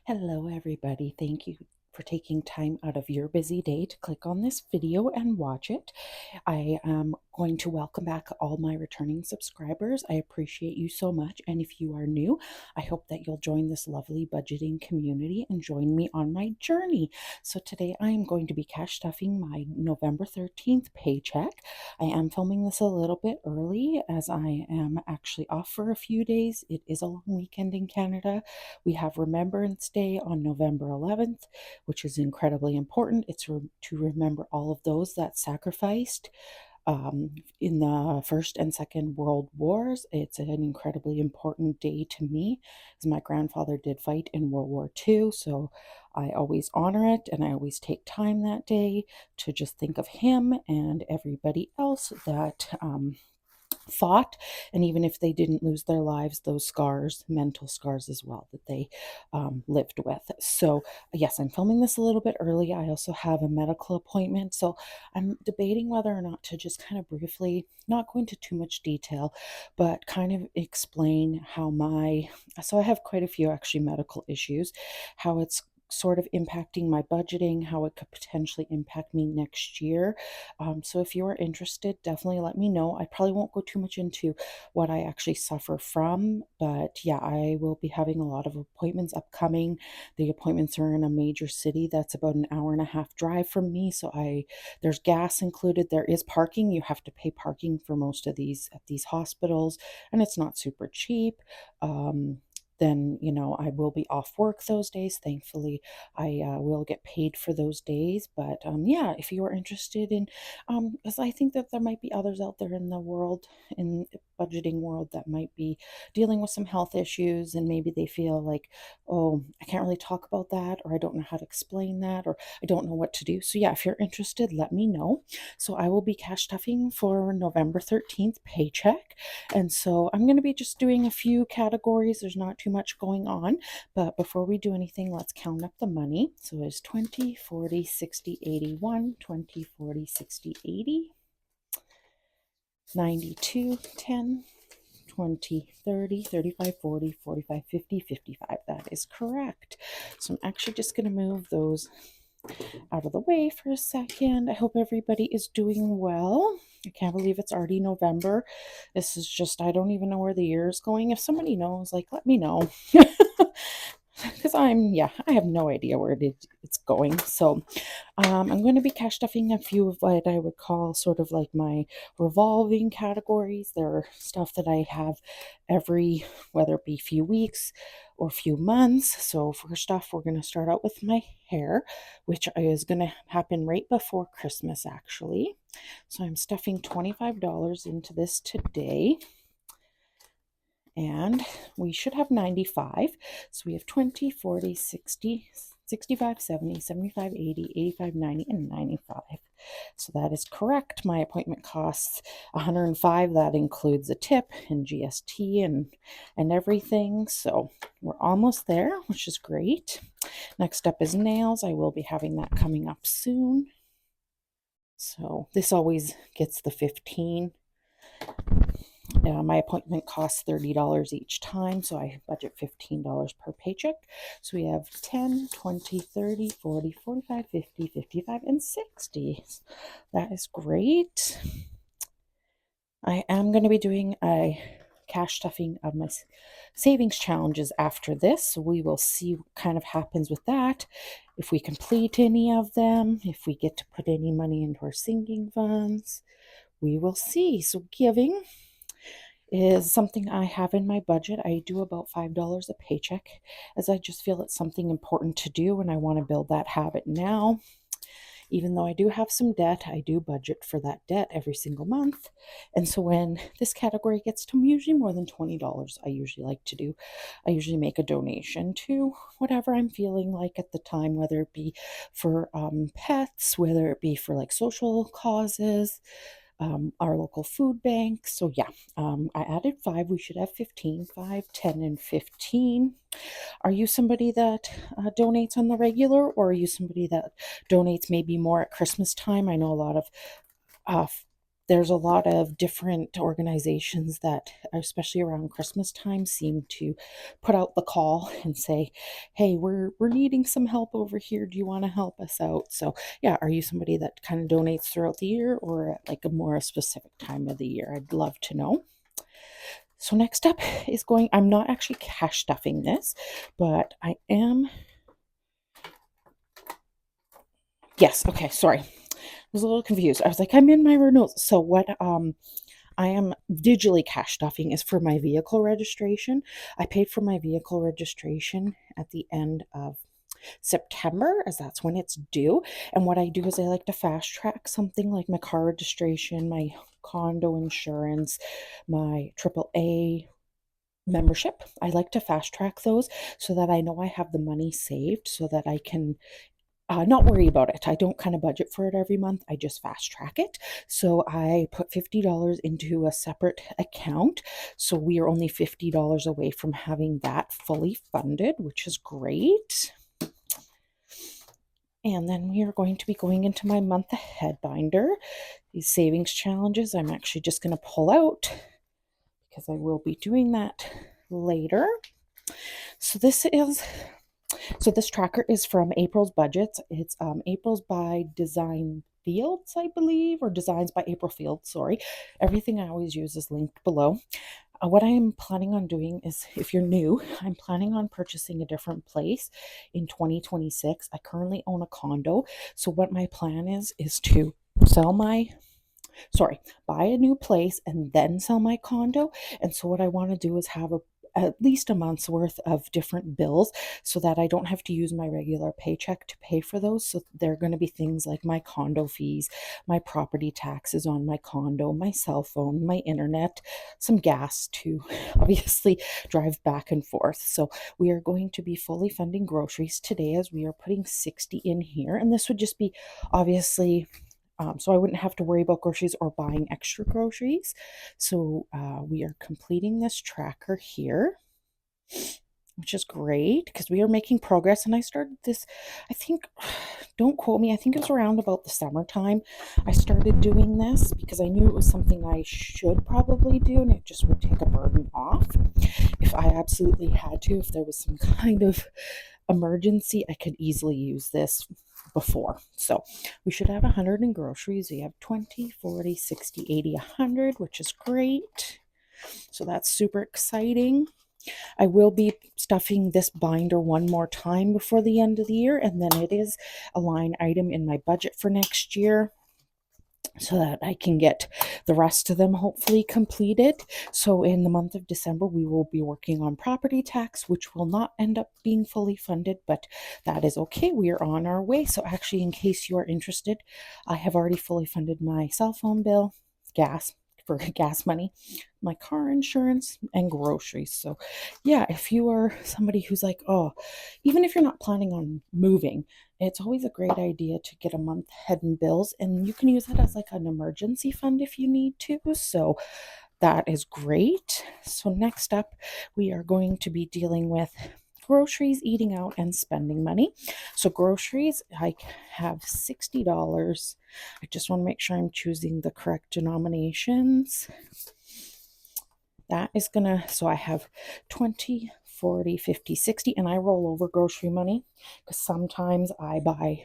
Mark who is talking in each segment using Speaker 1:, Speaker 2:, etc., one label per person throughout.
Speaker 1: Hello, everybody. Thank you for taking time out of your busy day to click on this video and watch it. I am going to welcome back all my returning subscribers. I appreciate you so much. And if you are new, I hope that you'll join this lovely budgeting community and join me on my journey. So today I am going to be cash stuffing my November 13th paycheck. I am filming this a little bit early as I am actually off for a few days. It is a long weekend in Canada. We have Remembrance Day on November 11th, which is incredibly important. It's to remember all of those that sacrificed in the First and Second World Wars. It's an incredibly important day to me, as my grandfather did fight in World War II. So I always honor it, and I always take time that day to just think of him and everybody else that fought, and even if they didn't lose their lives, those scars, mental scars as well, that they lived with. So yes, I'm filming this a little bit early. I also have a medical appointment, so I'm debating whether or not to just kind of briefly, not go into too much detail, but kind of explain how so I have quite a few actually medical issues, how it's sort of impacting my budgeting, how it could potentially impact me next year. So if you are interested, definitely let me know. I probably won't go too much into what I actually suffer from, but yeah, I will be having a lot of appointments upcoming. The appointments are in a major city that's about an hour and a half drive from me. So there's gas included. There is parking. You have to pay parking for most of these at these hospitals, and it's not super cheap. Then I will be off work those days. Thankfully, I will get paid for those days. But yeah, if you are interested in, because I think that there might be others out there in the world, in the budgeting world, that might be dealing with some health issues, and maybe they feel like, oh, I can't really talk about that, or I don't know how to explain that, or I don't know what to do. So yeah, if you're interested, let me know. So I will be cash stuffing for November 13th paycheck. And so I'm going to be just doing a few categories. There's not too much going on. But before we do anything, let's count up the money. So it's 20, 40, 60, 81, 20, 40, 60, 80, 92, 10, 20, 30, 35, 40, 45, 50, 55. That is correct. So I'm actually just going to move those out of the way for a second. I hope everybody is doing well. I can't believe it's already November. This is just, I don't even know where the year is going. If somebody knows, like, let me know. Because I have no idea where it's going. So I'm going to be cash stuffing a few of what I would call sort of like my revolving categories. There are stuff that I have whether it be few weeks or few months. So first off, we're going to start out with my hair, which is going to happen right before Christmas, actually. So I'm stuffing $25 into this today. And we should have 95. So we have 20, 40, 60, 65, 70, 75, 80, 85, 90, and 95. So that is correct. My appointment costs $105. That includes a tip and GST and everything. So we're almost there, which is great. Next up is nails. I will be having that coming up soon. So this always gets the 15. My appointment costs $30 each time, so I budget $15 per paycheck. So we have 10, 20, 30, 40, 45, 50, 55, and 60. That is great. I am going to be doing a cash stuffing of my savings challenges after this. So we will see what kind of happens with that. If we complete any of them, if we get to put any money into our sinking funds, we will see. So giving is something I have in my budget. I do about $5 a paycheck, as I just feel it's something important to do, and I want to build that habit now. Even though I do have some debt, I do budget for that debt every single month. And so when this category gets to usually more than $20, I usually make a donation to whatever I'm feeling like at the time, whether it be for pets, whether it be for like social causes, our local food bank. So yeah, I added 5. We should have 15, 5, 10, and 15. Are you somebody that donates on the regular, or are you somebody that donates maybe more at Christmas time? I know a lot of there's a lot of different organizations that, especially around Christmas time, seem to put out the call and say, hey, we're needing some help over here. Do you want to help us out? So yeah, are you somebody that kind of donates throughout the year or at like a more specific time of the year? I'd love to know. So next up is I'm not actually cash stuffing this, but I am, yes, okay, sorry. I was a little confused. I was like, I'm in my renewals. So what I am digitally cash stuffing is for my vehicle registration. I paid for my vehicle registration at the end of September, as that's when it's due. And what I do is I like to fast track something like my car registration, my condo insurance, my AAA membership. I like to fast track those so that I know I have the money saved so that I can not worry about it. I don't kind of budget for it every month. I just fast track it. So I put $50 into a separate account. So we are only $50 away from having that fully funded, which is great. And then we are going to be going into my month ahead binder. These savings challenges, I'm actually just going to pull out because I will be doing that later. So this tracker is from April's budgets. It's April's by Design Fields, I believe, or Designs by April Fields, sorry. Everything I always use is linked below. What I am planning on doing is, if you're new, I'm planning on purchasing a different place in 2026. I currently own a condo. So what my plan is to buy a new place and then sell my condo. And so what I want to do is have at least a month's worth of different bills so that I don't have to use my regular paycheck to pay for those. So they're going to be things like my condo fees, my property taxes on my condo, my cell phone, my internet, some gas to obviously drive back and forth. So we are going to be fully funding groceries today as we are putting 60 in here. And this would just be obviously so I wouldn't have to worry about groceries or buying extra groceries. So we are completing this tracker here, which is great because we are making progress. And I started this, I think, don't quote me, I think it was around about the summertime. I started doing this because I knew it was something I should probably do and it just would take a burden off. If I absolutely had to, if there was some kind of emergency, I could easily use this before. So we should have 100 in groceries. We have 20, 40, 60, 80, 100, which is great. So that's super exciting. I will be stuffing this binder one more time before the end of the year, and then it is a line item in my budget for next year, so that I can get the rest of them hopefully completed. So in the month of December, we will be working on property tax, which will not end up being fully funded, but that is okay. We are on our way. So actually, in case you are interested, I have already fully funded my cell phone bill, gas for gas money, my car insurance, and groceries. So yeah, if you are somebody who's like, oh, even if you're not planning on moving, it's always a great idea to get a month ahead in bills, and you can use it as like an emergency fund if you need to. So that is great. So next up, we are going to be dealing with groceries, eating out, and spending money. So groceries, I have $60. I just want to make sure I'm choosing the correct denominations. That is gonna, so I have 20, 40, 50, 60, and I roll over grocery money because sometimes I buy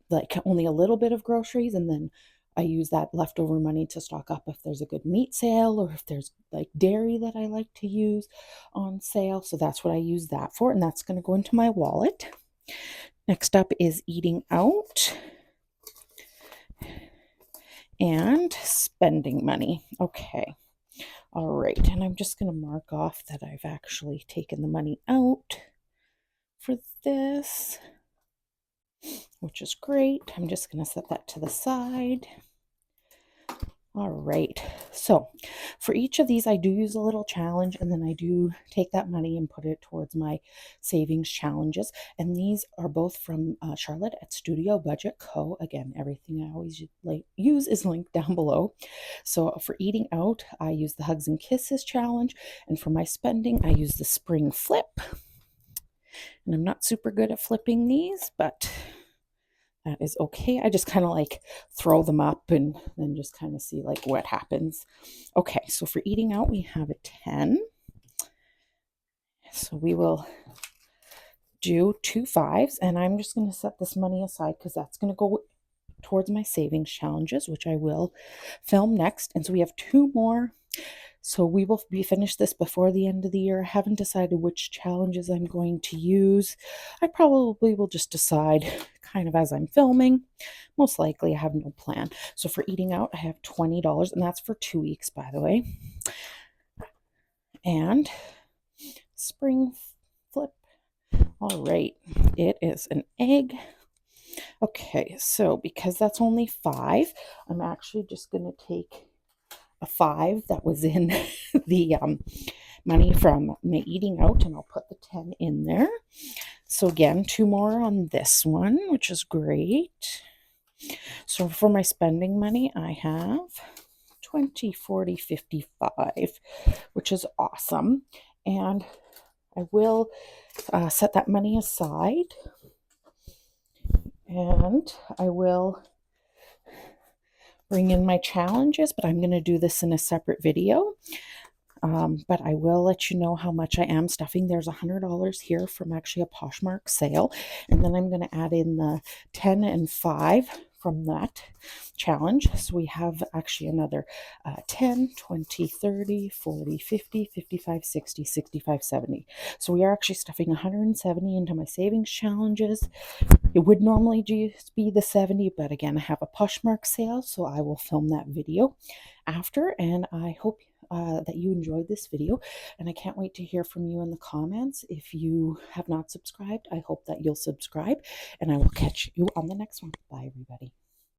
Speaker 1: like only a little bit of groceries and then I use that leftover money to stock up if there's a good meat sale or if there's like dairy that I like to use on sale. So that's what I use that for, and that's going to go into my wallet. Next up is eating out and spending money. Okay. All right. And I'm just going to mark off that I've actually taken the money out for this, which is great. I'm just going to set that to the side. All right, so for each of these, I do use a little challenge, and then I do take that money and put it towards my savings challenges. And these are both from Charlotte at Studio Budget Co. Again, everything I always use is linked down below. So for eating out, I use the Hugs and Kisses challenge, and for my spending, I use the Spring Flip. And I'm not super good at flipping these, but that is okay. I just kind of like throw them up and then just kind of see like what happens. Okay, so for eating out, we have a 10. So we will do 2 5s, and I'm just going to set this money aside because that's going to go towards my savings challenges, which I will film next. And so we have 2 more. So we will be finished this before the end of the year. I haven't decided which challenges I'm going to use. I probably will just decide kind of as I'm filming. Most likely I have no plan. So for eating out, I have $20, and that's for 2 weeks, by the way. And spring flip. All right, it is an egg. Okay, so because that's only 5, I'm actually just going to take a 5 that was in the money from my eating out, and I'll put the 10 in there. So again, 2 more on this one, which is great. So for my spending money, I have 20, 40, 55, which is awesome. And I will set that money aside, and I will bring in my challenges, but I'm going to do this in a separate video. But I will let you know how much I am stuffing. There's $100 here from actually a Poshmark sale. And then I'm going to add in the 10 and 5 from that challenge. So we have actually another 10, 20, 30, 40, 50, 55, 60, 65, 70. So we are actually stuffing 170 into my savings challenges. It would normally just be the 70, but again, I have a Poshmark sale, so I will film that video after. And I hope that you enjoyed this video, and I can't wait to hear from you in the comments. If you have not subscribed, I hope that you'll subscribe, and I will catch you on the next one. Bye, everybody.